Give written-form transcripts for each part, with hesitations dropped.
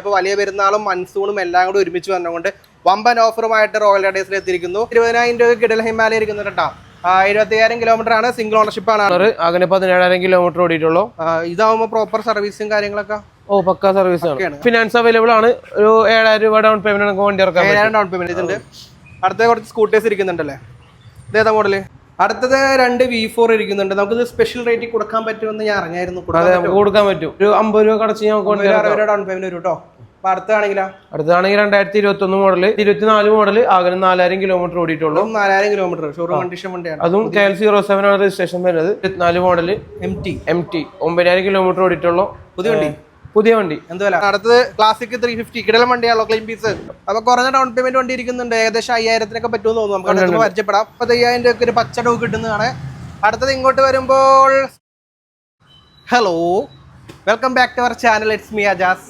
അപ്പോൾ വലിയ പെരുന്നാളും മൺസൂണും എല്ലാം കൂടി ഒരുമിച്ച് വന്നുകൊണ്ട് വമ്പൻ ഓഫറുമായിട്ട് റോയൽ റൈഡേഴ്സിൽ എത്തിയിരിക്കുന്നു. 20,000 രൂപ കിടൽ ഹിമാലയ ഇരിക്കുന്നു കേട്ടോ. 75,000 കിലോമീറ്റർ ആണ്, സിംഗിൾ ഓണർഷിപ്പ് ആണ്. അങ്ങനെ 17,000 കിലോമീറ്റർ ഓടിയിട്ടുള്ളൂ. ഇതാവുമ്പോൾ പ്രോപ്പർ സർവീസും കാര്യങ്ങളൊക്കെ പക്ക സർവീസ് ആണ്. ഫിനാൻസ് അവൈലബിൾ ആണ്. ഒരു 7,000 രൂപ ഡൗൺ പേയ്മെന്റ് വണ്ടി ഇറക്കാം. 7,000 ഡൗൺ പേയ്മെന്റ് ഇതുണ്ട്. അടുത്ത കുറച്ച് സ്കൂട്ടേഴ്സ് ഇരിക്കുന്നുണ്ടല്ലേ, ഇതേതാ മോഡല്? അടുത്തത് 2 V4 ഇരിക്കുന്നുണ്ട്. നമുക്കിത് സ്പെഷ്യൽ റേറ്റിൽ കൊടുക്കാൻ പറ്റുമെന്ന് ഞാൻ അറിഞ്ഞായിരുന്നു. കൊടുക്കാൻ പറ്റും. ഒരു 50 രൂപ കടച്ച് നമുക്ക് ഡൗൺ പേയ്മെന്റ് വരും കേട്ടോ. അടുത്താണെങ്കിൽ 2021 മോഡല്, 24 മോഡല്, ആകെ 4,000 കിലോമീറ്റർ ഓടിയിട്ടുള്ളൂ. 4,000 കിലോമീറ്റർ ഷോറൂം കണ്ടീഷൻ വണ്ടിയാണ്. അതും KL07 ആണ് രജിസ്ട്രേഷൻ വരുന്നത്. 24 മോഡല് MT 9,000 കിലോമീറ്റർ ഓടിയിട്ടുള്ളൂ. പുതിയ വണ്ടി. എന്തുവല്ല? അടുത്തത് ക്ലാസിക് 350 കിടലം വണ്ടിയാണല്ലോ, ക്ലീൻ പീസ്. അപ്പൊ കുറഞ്ഞ ഡൗൺ പേയ്മെന്റ് വണ്ടി ഇരിക്കുന്നുണ്ട്. ഏകദേശം 5,000 പറ്റുമെന്ന് തോന്നുന്നു. നമുക്ക് അടുത്ത് പരിചയപ്പെടാം. 35,000 രൂപ ഒരു പച്ച ഡോഗ് കിട്ടുന്നതാണ്. അടുത്തത് ഇങ്ങോട്ട് വരുമ്പോൾ hello, welcome back to our channel. It's me Ajas.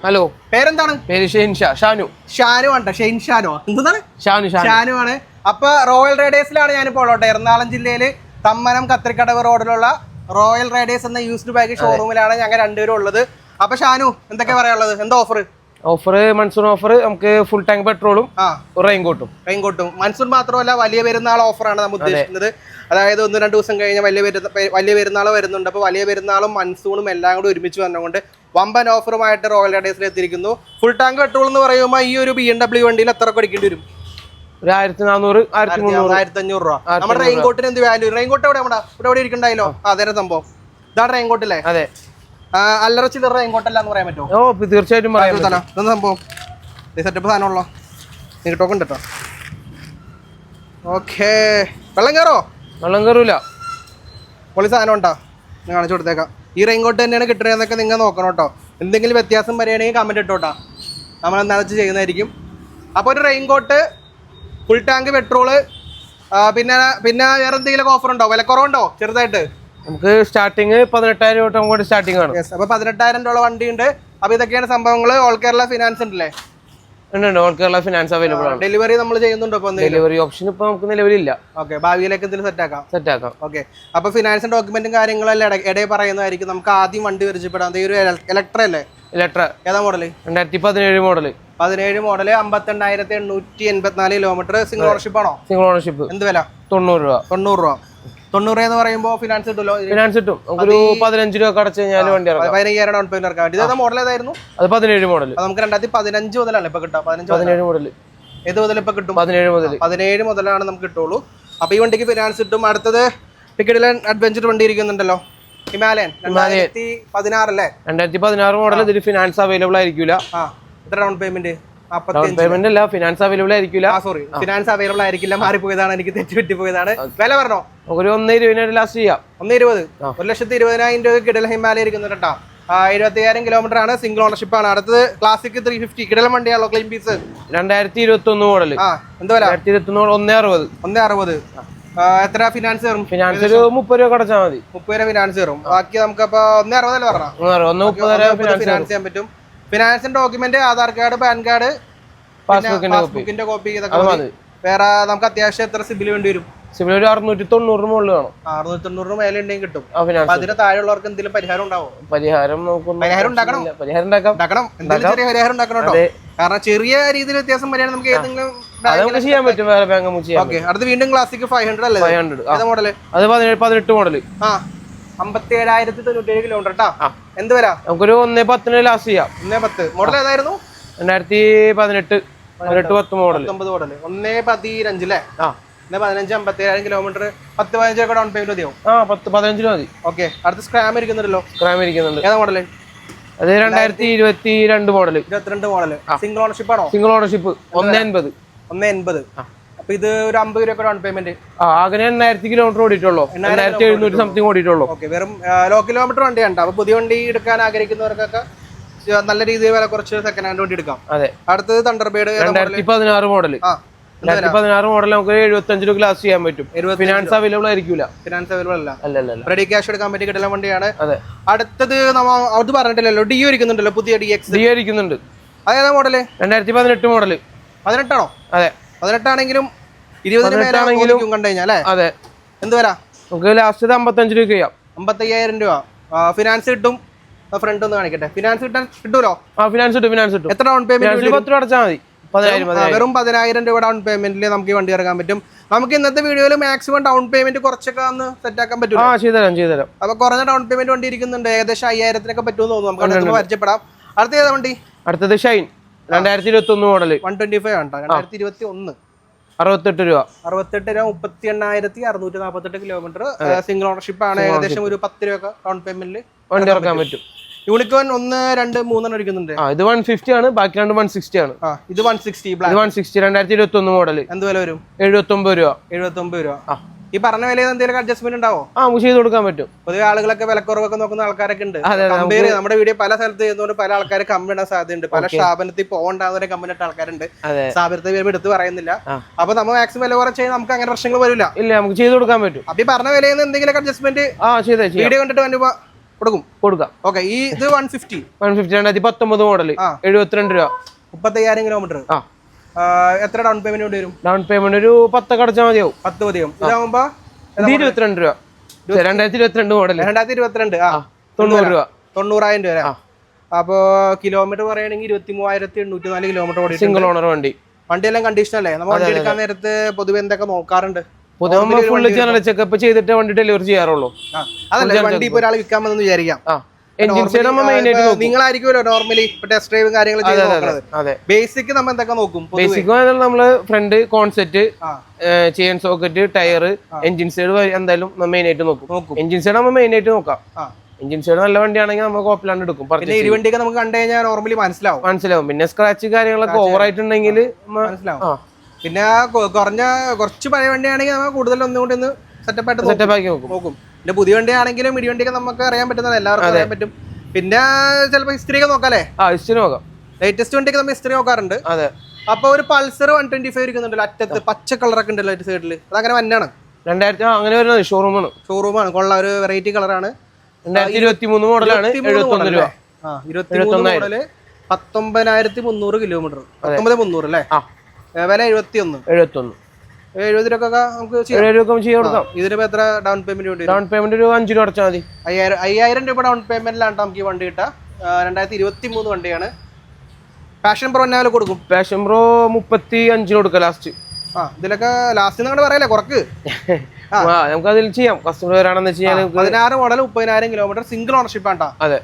Hello, പേരെന്താണ്? പേര് ഷാനു ആണ്. ഷെയ്ൻ ഷാനോ എന്താണ്? ഷാനു ആണ്. അപ്പൊ റോയൽ റൈഡേഴ്സിലാണ് ഞാനിപ്പോൾ ഉള്ളത്. എറണാകുളം ജില്ലയിൽ തമ്മനം കത്രിക്കടവ് റോഡിലുള്ള റോയൽ റൈഡേഴ്സ് എന്ന യൂസ്ഡ് ബൈക്ക് ഷോറൂമിലാണ് ഞങ്ങൾ രണ്ടുപേരും ഉള്ളത്. അപ്പൊ ഷാനു, എന്തൊക്കെ പറയാനുള്ളത്? എന്താ ഓഫർ? മൺസൂൺ ഓഫർ നമുക്ക് ഫുൾ ടാങ്ക് പെട്രോളും റെയിൻകോട്ടും. മൺസൂൺ മാത്രമല്ല, വലിയ പെരുന്നാൾ ഓഫറാണ് നമ്മൾ ഉദ്ദേശിക്കുന്നത്. അതായത് 1-2 ദിവസം കഴിഞ്ഞ് വലിയ പെരുന്നാൾ വരുന്നുണ്ട്. അപ്പോൾ വലിയ പെരുന്നാളും മൺസൂണും എല്ലാം കൂടി ഒരുമിച്ച് വന്നുകൊണ്ട് വമ്പൻ ഓഫറുമായിട്ട് റോയൽ റൈഡേഴ്സിൽ എത്തിയിരിക്കുന്നു. ഫുൾ ടാങ്ക് പെട്രോൾ എന്ന് പറയുമ്പോൾ ഈ ഒരു BMW വണ്ടിയിൽ എത്ര അടിക്കേണ്ടി വരും? 1,400-1,500 രൂപ. നമ്മുടെ റെയിൻകോട്ടിന് എന്ത് വാല്യൂ? റെയിൻകോട്ട് ഇവിടെ ഇരിക്കണ്ടായല്ലോ. അതേ സംഭവം. ഇതാണ് റെയിൻകോട്ടല്ലേ? അതെ. അല്ലറ ചില്ലറ റെയിൻകോട്ടല്ല എന്ന് പറയാൻ പറ്റുമോ? തീർച്ചയായിട്ടും സംഭവം സെറ്റപ്പ് സാധനമുള്ളോ? നീട്ടൊക്കെ ഉണ്ട് കേട്ടോ. ഓക്കെ, വെള്ളം കയറൂല. പൊളി സാധനം ഉണ്ടോ? ഞാൻ കാണിച്ചു കൊടുത്തേക്കാം. ഈ റെയിൻകോട്ട് തന്നെയാണ് കിട്ടുന്നതെന്നൊക്കെ നിങ്ങൾ നോക്കണം കേട്ടോ. എന്തെങ്കിലും വ്യത്യാസം വരികയാണെങ്കിൽ കമൻറ്റ് ഇട്ടോട്ടാ, നമ്മൾ എന്താണെന്ന് വെച്ച് ചെയ്യുന്നതായിരിക്കും. അപ്പോൾ ഒരു റെയിൻകോട്ട്, ഫുൾ ടാങ്ക് പെട്രോള്, പിന്നെ വേറെ എന്തെങ്കിലും ഓഫർ ഉണ്ടോ? വിലക്കുറവുണ്ടോ ചെറുതായിട്ട്? നമുക്ക് സ്റ്റാർട്ടിങ് 18,000 തൊട്ട് സ്റ്റാർട്ടിംഗ് ആണ്. അപ്പോൾ 18,000 രൂപ വണ്ടി ഉണ്ട്. അപ്പോൾ ഇതൊക്കെയാണ് സംഭവങ്ങൾ. ഓൾ കേരള ഫിനാൻസ് ഉണ്ടല്ലേ? ഉണ്ട്. ഓൾ കേരള ഫിനാൻസ് അവൈലബിൾ ആണ്. ഡെലിവറി നമ്മൾ ചെയ്യുന്നുണ്ടോ? ഡെലിവറി ഓപ്ഷൻ ഇപ്പൊ നമുക്ക് നിലവിലില്ല. ഓക്കെ, ഭാവിയിലേക്ക് എന്തെങ്കിലും സെറ്റ് ആക്കാം. ഓക്കെ, അപ്പോൾ ഫിനാൻസും ഡോക്യുമെന്റും കാര്യങ്ങളെല്ലാം ഇടയിൽ പറയുന്നതായിരിക്കും. നമുക്ക് ആദ്യം വണ്ടി പരിചയപ്പെടാം. ഒരു ഇലക്ട്ര അല്ലേ? ഏതാ model? 2017 model. 17 model, 58,884 kilometre. Single ownership ആണോ? Single ownership. എന്ത് വില? 90 രൂപ. 90 എന്ന് പറയുമ്പോൾ ഫിനാൻസ് കിട്ടുമല്ലോ? ഫിനാൻസ് കിട്ടും. ഒരു 15 രൂപ അടച്ചു കഴിഞ്ഞാൽ വണ്ടി 15,000 ഡൗൺ പേയ്മെന്റ് ഇറക്കാൻ വേണ്ടി. ഇതാ മോഡൽ ഏതായിരുന്നു? അത് 17 മോഡൽ. നമുക്ക് 2015 മുതലാണ് ഇപ്പൊ കിട്ടുക. 17 മോഡൽ. ഏത് മുതൽ ഇപ്പൊ കിട്ടും? 17 മുതലാണ് നമുക്ക് കിട്ടുള്ളൂ. അപ്പൊ ഈ വണ്ടിക്ക് ഫിനാൻസ് കിട്ടും. അടുത്തത് ടിക്കറ്റിലെ അഡ്വഞ്ചർ വണ്ടി ഇരിക്കുന്നുണ്ടല്ലോ, ഹിമാലയൻ 2016 അല്ലേ? 2016 മോഡൽ. ഇതിൽ ഫിനാൻസ് അവൈലബിൾ ആയിരിക്കില്ല. എത്ര ഡൗൺ പേയ്മെന്റ്? പേയ്മെന്റ് അല്ല, ഫിനാൻസ് അവൈലബിൾ ആയിരിക്കില്ല. സോറി, ഫിനാൻസ് അവൈലബിൾ ആയിരിക്കില്ല. മാറിപ്പോയതാണ്, എനിക്ക് തെറ്റുപറ്റിപ്പോയതാണ്. വില പറഞ്ഞോ? ഒരു 1,20,000 ലാസ്റ്റ് ചെയ്യാം. 1,20,000. 1,20,000 രൂപ കിടൽ ഹിമാലയ ഇരിക്കുന്നുണ്ട് കേട്ടോ. 75,000 കിലോമീറ്റർ ആണ്, സിംഗിൾ ഓണർഷിപ്പ് ആണ്. അടുത്തത് ക്ലാസിക് 350 കിടലം വണ്ടിയാണല്ലോ, ക്ലീൻ പീസ്. 2021 മോഡൽ. എന്താ വില? 2021 1,60. എത്ര ഫിനാൻസ് കയറും? ഫിനാൻസ് ഒരു 30 രൂപ കടച്ചാൽ മതി. 30 രൂപ ഫിനാൻസ് കയറും. ബാക്കി നമുക്ക് അപ്പൊ 1,60 അല്ലേ പറഞ്ഞാൽ? 1,30 ഫിനാൻസ് ചെയ്യാൻ പറ്റും. ഫിനാൻസിന്റെ document Aadhaar card, PAN card, പാസ്ബുക്കിന്റെ കോപ്പി, ഇതൊക്കെ മതി. വേറെ നമുക്ക് അത്യാവശ്യം എത്ര സിബിൽ വേണ്ടി വരും? സിബിൽ ഒരു 690 മുകളിൽ വേണം. 690 മേലെ ഉണ്ടെങ്കിൽ കിട്ടും. അതിന് താഴെയുള്ളവർക്ക് എന്തെങ്കിലും പരിഹാരം ഉണ്ടാവും? പരിഹാരം ഉണ്ടാക്കണം. എന്തെങ്കിലും ചെറിയ പരിഹാരം ഉണ്ടാക്കണം കേട്ടോ. കാരണം ചെറിയ രീതിയിൽ വ്യത്യാസം വരികയാണെങ്കിൽ നമുക്ക് ഏതെങ്കിലും ചെയ്യാൻ പറ്റും. ഓക്കെ, അടുത്ത് വീണ്ടും ക്ലാസിക് 500 അല്ലേ? 500 മോഡല്. അത് 18 മോഡല്. 57,097 കിലോമീറ്റർ കേട്ടോ. എന്ത് വരാം? നമുക്കൊരു 1,10 ലാസ്റ്റ് ചെയ്യാം. 1,10. മോഡൽ ഏതായിരുന്നു? 2018 മോഡൽ. 19 മോഡല്. 1,15 അല്ലേ? 15 57,000 കിലോമീറ്റർ. 10-15 ഡൗൺ പേയ്മെന്റ് മതിയോ? 10-15 മതി. ഓക്കെ, അടുത്ത സ്ക്രാം ഇരിക്കുന്നുണ്ടല്ലോ. ഏതാ മോഡല്? അത് 2022 മോഡല്. 22 മോഡല്. സിംഗിൾ ഓണർഷിപ്പ് ആണോ? Single ownership. 1,80. അപ്പൊ ഇത് ഒരു 50 രൂപ ഡൗൺ പേയ്മെന്റ്. ആകെ 8,000 കിലോമീറ്റർ ഓടിയിട്ടുള്ളൂ. 8,700 സംതിങ് ഓടിയിട്ടുള്ളൂ. ഓക്കെ, വെറും ലോ കിലോമീറ്റർ വണ്ടിയാണ്. അപ്പൊ പുതിയ വണ്ടി എടുക്കാൻ ആഗ്രഹിക്കുന്നവർക്കൊക്കെ നല്ല രീതിയിൽ വില കുറച്ച് സെക്കൻഡ് ഹാൻഡ് വണ്ടി എടുക്കാം. അതെ. അടുത്തത് തണ്ടർബേർഡ് 2016 മോഡൽ. 2016 മോഡൽ നമുക്ക് 75 രൂപ ലാസ്റ്റ് ചെയ്യാൻ പറ്റും. ഫിനാൻസ് അവൈലബിൾ ആയിരിക്കില്ല. ഫിനാൻസ് അവൈലബിൾ അല്ല. റെഡി ക്യാഷ് എടുക്കാൻ പറ്റി കിട്ടുന്ന വണ്ടിയാണ്. അടുത്തത് അത് പറഞ്ഞിട്ടില്ലല്ലോ, ഡിയോ ഇരിക്കുന്നുണ്ടല്ലോ, പുതിയ ഡിയോ ഇരിക്കുന്നുണ്ട്. അതേതാ മോഡല്? 2018 മോഡല്. 18 ആണോ? അതെ. 18 ആണെങ്കിലും 20 കണ്ടു കഴിഞ്ഞാൽ അല്ലേ? അതെ. എന്ത് വരാ? നമുക്ക് ലാസ്റ്റ് 55 രൂപ ചെയ്യാം. 55,000 രൂപ ഫിനാൻസ് കിട്ടും. ഫ്രണ്ട് ഒന്ന് കാണിക്കട്ടെ. ഫിനാൻസ് കിട്ടുമല്ലോ? ആ ഫിനാൻസ് കിട്ടും. എത്ര ഡൗൺ പേയ്മെന്റ്? 10 രൂപ അടച്ചാൽ മതി. 10,000 വെറും 10,000 രൂപ ഡൗൺ പേയ്മെന്റിൽ നമുക്ക് ഈ വണ്ടി ഇറക്കാൻ പറ്റും. നമുക്ക് ഇന്നത്തെ വീഡിയോയിൽ മാക്സിമം ഡൗൺ പേയ്മെന്റ് കുറച്ചൊക്കെ ഒന്ന് സെറ്റ് ആക്കാൻ പറ്റും. ചെയ്തുതരാം. അപ്പൊ കുറഞ്ഞ ഡൗൺ പേയ്മെന്റ് വണ്ടി ഇരിക്കുന്നുണ്ട്, ഏകദേശം 5,000 പറ്റുമെന്ന് തോന്നുന്നു. നമുക്ക് പരിചയപ്പെടാം. അടുത്ത ഏതാ വണ്ടി? അടുത്തത് ഷൈൻ 2021 മോഡൽ 125 ആണ്. 2021 68 രൂപ. 68 രൂപ, 38,648 കിലോമീറ്റർ. സിംഗിൾ ഓണർഷിപ്പ് ആണ്. ഏകദേശം ഒരു 10 രൂപ ഡൗൺ പേയ്മെന്റിൽ വണ്ടി ഇറക്കാൻ പറ്റും. യൂണിക്കോൺ 1, 2, 3 അടിക്കുന്നുണ്ട്. ഇത് 150 ആണ്, ബാക്കി 160 ആണ്. ഇത് 160 2021 മോഡൽ. എന്ത് വില വരും? 79 രൂപ. 79 രൂപ. ഈ പറഞ്ഞ വിലയിൽ എന്തെങ്കിലും അഡ്ജസ്റ്റ്മെന്റ് ഉണ്ടാവോ? നമുക്ക് ചെയ്ത് കൊടുക്കാൻ പറ്റും. പൊതുവെ ആളുകളൊക്കെ വിലക്കുറവൊക്കെ നോക്കുന്ന ആൾക്കാരൊക്കെ ഉണ്ട്. നമ്മുടെ വീഡിയോ പല സ്ഥലത്ത് ചെയ്യുന്നതുകൊണ്ട് പല ആൾക്കാർ കമ്പനി ഇടാൻ സാധ്യതയുണ്ട്. പല സ്ഥാപനത്തിൽ പോകണ്ടാവുന്ന കമ്പനി ഇട്ട ആൾക്കാരുണ്ട്. സ്ഥാപനത്തിൽ വരുമ്പോൾ എടുത്ത് പറയുന്നില്ല. അപ്പൊ നമ്മൾ മാക്സിമം വില കുറച്ച് നമുക്ക് അങ്ങനെ പ്രശ്നങ്ങൾ വരില്ല. ഇല്ല, നമുക്ക് ചെയ്ത് കൊടുക്കാൻ പറ്റും. അപ്പൊ ഈ പറഞ്ഞ വിലയിൽ നിന്ന് എന്തെങ്കിലും അഡ്ജസ്റ്റ്മെന്റ് വീഡിയോ കണ്ടിട്ട് കൊടുക്കാം. ഓക്കെ. ഈ ഇത് 150 2019 മോഡൽ 72 രൂപ. 35,000 കിലോമീറ്റർ. എത്ര ഡൗൺ പേയ്മെന്റ് വരും? ഡൗൺ പേയ്മെന്റ് ഒരു 10 അടച്ചാൽ മതിയാവും. 10 മതിയാവും. ഇതാവുമ്പോ 22 രൂപ. 2022 മോഡൽ. 2022. 90 രൂപ. 90,000 രൂപ. അപ്പോ കിലോമീറ്റർ പറയുകയാണെങ്കിൽ 23,804 കിലോമീറ്റർ ഓടി. സിംഗിൾ ഓണർ വണ്ടിയെല്ലാം കണ്ടീഷൻ അല്ലേ? നമ്മൾ വണ്ടി എടുക്കാൻ നേരത്ത് പൊതുവെ എന്തൊക്കെ നോക്കാറുണ്ട്? ഫുള്ള് ജനറൽ ചെക്കപ്പ് ചെയ്തിട്ട് വണ്ടി ഡെലിവറി ചെയ്യാറുള്ളൂ. അതല്ല, വണ്ടി ഇപ്പൊ ഒരാൾ വിൽക്കാൻ വന്നെന്ന് വിചാരിക്കാം. നിങ്ങളായിരിക്കുമല്ലോ നോർമലി ടെസ്റ്റ് ഡ്രൈവും കാര്യങ്ങളും ബേസിക് നമ്മൾ എന്തൊക്കെ നോക്കും? ബേസിക് നമ്മള് ഫ്രണ്ട് കോൺസെറ്റ്, chain socket, tyre, engine side എന്തായാലും മെയിൻ ആയിട്ട് നോക്കും. എഞ്ചിൻ സൈഡ് നമ്മൾ മെയിൻ ആയിട്ട് നോക്കാം. എഞ്ചിൻ സൈഡ് നല്ല വണ്ടിയാണെങ്കിൽ നമ്മൾ കോപ്പിലാണ്ട് എടുക്കും. ഇരുവണ്ടിയൊക്കെ നമുക്ക് കണ്ടു കഴിഞ്ഞാൽ നോർമലി മനസ്സിലാവും. പിന്നെ സ്ക്രാച്ച് കാര്യങ്ങളൊക്കെ ഓവർ ആയിട്ടുണ്ടെങ്കിൽ മനസ്സിലാവും. പിന്നെ കുറച്ച് പഴയ വണ്ടിയാണെങ്കിൽ നമ്മൾ കൂടുതൽ ഒന്നുകൂടി ഒന്ന് സെറ്റപ്പ് ആക്കി നോക്കും. പിന്നെ പുതിയ വണ്ടിയാണെങ്കിലും ഇടിവണ്ടിയൊക്കെ നമുക്ക് അറിയാൻ പറ്റുന്നത് എല്ലാവർക്കും അറിയാൻ പറ്റും. പിന്നെ ചിലപ്പോൾ ഹിസ്റ്ററി ഒക്കെ നോക്കാല്ലേ? ഹിസ്റ്ററി നോക്കാം. ലേറ്റസ്റ്റ് വണ്ടിയൊക്കെ നമ്മൾ ഹിസ്റ്ററി നോക്കാറുണ്ട്. അതെ. അപ്പൊ ഒരു പൾസർ 125 ഇരിക്കുന്നുണ്ടല്ലോ അറ്റത്ത്, പച്ച കളറൊക്കെ ഉണ്ടല്ലോ സൈഡിൽ. അതങ്ങനെ വന്നാണ് 2000 അങ്ങനെ വരുന്നത് ഷോറൂമാണ്. കൊള്ളാം, ഒരു വെറൈറ്റി കളറാണ്. 2023 മോഡലാണ്. 71 രൂപ. 23 മോഡല് 19,300 കിലോമീറ്റർ. 19,300 അല്ലേ? വില 71. 70 രൂപ നമുക്ക് ചെയ്യാം. ഇതിനിപ്പോ എത്ര ഡൗൺ പേയ്മെന്റ് വേണ്ടി? ഡൗൺ പേയ്മെന്റ് ഒരു 5 രൂപ അടച്ചാൽ മതി. 5,000 രൂപ ഡൗൺ പേയ്മെന്റിലാണ് നമുക്ക് ഈ വണ്ടി കിട്ടുക. 2023 വണ്ടിയാണ്. പാഷൻ പ്രോ എന്നാലും കൊടുക്കും. പാഷൻ പ്രോ 35 കൊടുക്കാം ലാസ്റ്റ്. ഇതിലൊക്കെ ലാസ്റ്റ് നിങ്ങളുടെ പറയല്ലേ കുറക്ക്. നമുക്ക് അതിൽ ചെയ്യാം. കസ്റ്റമർ വരാണെന്ന് ചെയ്യാൻ 16 മോഡൽ 30,000 കിലോമീറ്റർ സിംഗിൾ ഓണർഷിപ്പ് ആണ്. അതെ.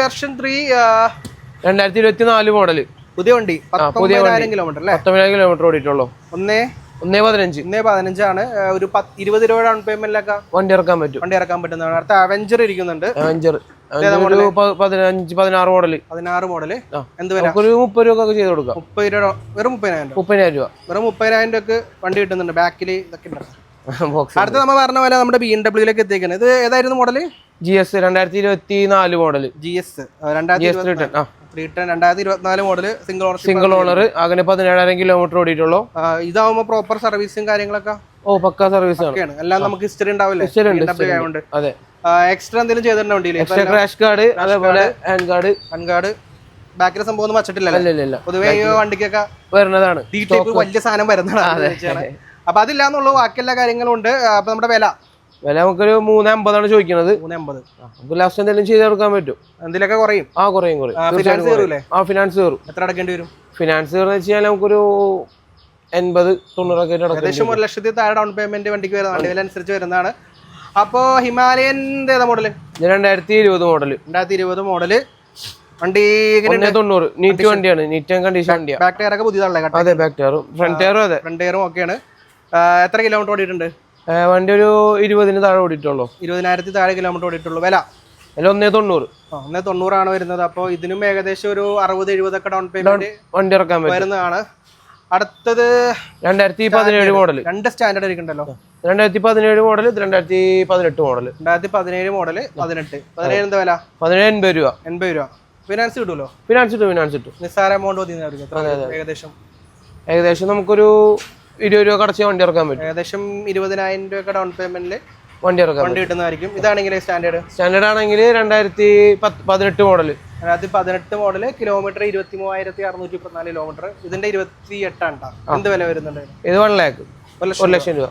വേർഷൻ 3 2024 മോഡല് പുതിയ വണ്ടി. 19,000 കിലോമീറ്റർ അല്ലേ? 19,000 കിലോമീറ്റർ ഓടിയിട്ടുള്ളൂ. 1,15 ആണ്. ഒരു 20 രൂപ ഡൗൺ പേയ്മെന്റിലൊക്കെ വണ്ടി ഇറക്കാൻ പറ്റുന്നതാണ്. അടുത്ത അവഞ്ചർ ഇരിക്കുന്നുണ്ട്. 16 മോഡല്. 16 മോഡല്. എന്ത് വില? 30 രൂപ ചെയ്ത് കൊടുക്കാം. 30 രൂപ. വെറും 30,000 രൂപ. വെറും 30,000 രൂപക്ക് വണ്ടി കിട്ടുന്നുണ്ട്. ബാക്കിൽ ഇതൊക്കെ ഉണ്ട്. അടുത്ത നമ്മൾ പറഞ്ഞ പോലെ നമ്മുടെ BMW എത്തിക്കുന്നത്. ഇത് ഏതായിരുന്നു model? GS 2024 model. GS 2024 model single owner. അങ്ങനെ 17,000 കിലോമീറ്റർ ഓടിയിട്ടുള്ളൂ. ഇതാവുമ്പോ പ്രോപ്പർ സർവീസും കാര്യങ്ങളൊക്കെ പക്കാ സർവീസ് ആണ്. എല്ലാം നമുക്ക് ഹിസ്റ്ററി ഉണ്ടാവില്ലേ? അതെ. എക്സ്ട്രാ എന്തെങ്കിലും ചെയ്തിട്ടുണ്ടോ വണ്ടിയിൽ? ക്രാഷ് കാർഡ്, അതേപോലെ ഹാൻഡ് കാർഡ്. ബാക്കിലെ സംഭവം ഒന്നും വച്ചിട്ടില്ല. പൊതുവേ വണ്ടിക്കൊക്കെ വരുന്നതാണ്. വലിയ സാധനം വരുന്നതാണ്. അപ്പൊ അതില്ലാന്നുള്ളൂ. ബാക്കി എല്ലാ കാര്യങ്ങളും ഉണ്ട്. അപ്പൊ നമ്മുടെ വില നമുക്കൊരു 350 ചോദിക്കുന്നത്. 350. നമുക്ക് ലാസ്റ്റ് എന്തെങ്കിലും ചെയ്ത് കൊടുക്കാൻ പറ്റും. എന്തെങ്കിലൊക്കെ കുറയും. കുറയും. ഫിനാൻസ് കയറും. എത്ര അടക്കേണ്ടി വരും? ഫിനാൻസ് കയറുന്ന വെച്ചാൽ നമുക്കൊരു 80-90 ഒക്കെ ഏകദേശം 1 ലക്ഷത്തിൽ താഴെ ഡൗൺ പേയ്മെന്റ് വണ്ടിക്ക് വരുന്ന വണ്ടി വില അനുസരിച്ച് വരുന്നതാണ്. അപ്പോ ഹിമാലയൻ ഏതാ മോഡല്? 2020 മോഡല്. 2020 മോഡല് വണ്ടി 90. നീറ്റ് വണ്ടിയാണ്. നീറ്റ് ആൻഡ് കണ്ടീഷൻ വണ്ടിയാണ്. ബാക്ക് ടയർ ഒക്കെ പുതിയതാണല്ലേ? അതെ, ബാക്ക് ടയറും ഫ്രണ്ട് ടയറും. അതെ, ഫ്രണ്ട് ടയറും ഒക്കെയാണ്. എത്ര കിലോമീറ്റർ ഓടിയിട്ടുണ്ട് വണ്ടി? ഒരു 20 താഴെ ഓടിയിട്ടുള്ളൂ. 20,000 താഴെ കിലോമീറ്റർ ഓടിയിട്ടുള്ളൂ. വില 190. 190 ആണ് വരുന്നത്. അപ്പോൾ ഇതിനും ഏകദേശം ഒരു 60-70 ഒക്കെ ഡൗൺ പേയ്മെന്റ് വണ്ടി ഇറക്കാൻ വരുന്നതാണ്. അടുത്തത് 2017 മോഡല്. 2 സ്റ്റാൻഡേർഡ് ഇരിക്കണ്ടല്ലോ. 2017 മോഡല്. 2018 മോഡല്. 2017 മോഡല്. 18 എന്താ വില? 80 രൂപ. 80 രൂപ. ഫിനാൻസ് കിട്ടുമല്ലോ? ഫിനാൻസ് കിട്ടും. നിസ്സാര എമൗണ്ട് ഏകദേശം നമുക്കൊരു 20 രൂപ കടച്ച് വണ്ടി ഇറക്കാൻ പറ്റും. ഏകദേശം 20,000 രൂപ ഡൗൺ പേയ്മെന്റിൽ വണ്ടി കിട്ടുന്നതായിരിക്കും. ഇതാണെങ്കിൽ സ്റ്റാൻഡേർഡ് ആണെങ്കിൽ 2018 മോഡല്. 2018 മോഡല്. Kilometre 23,634 kilometre. ഇതിന്റെ 28 ആണ്. എന്ത് വില വരുന്നുണ്ട്? ഇത് 1 ലക്ഷം. 1 ലക്ഷം രൂപ.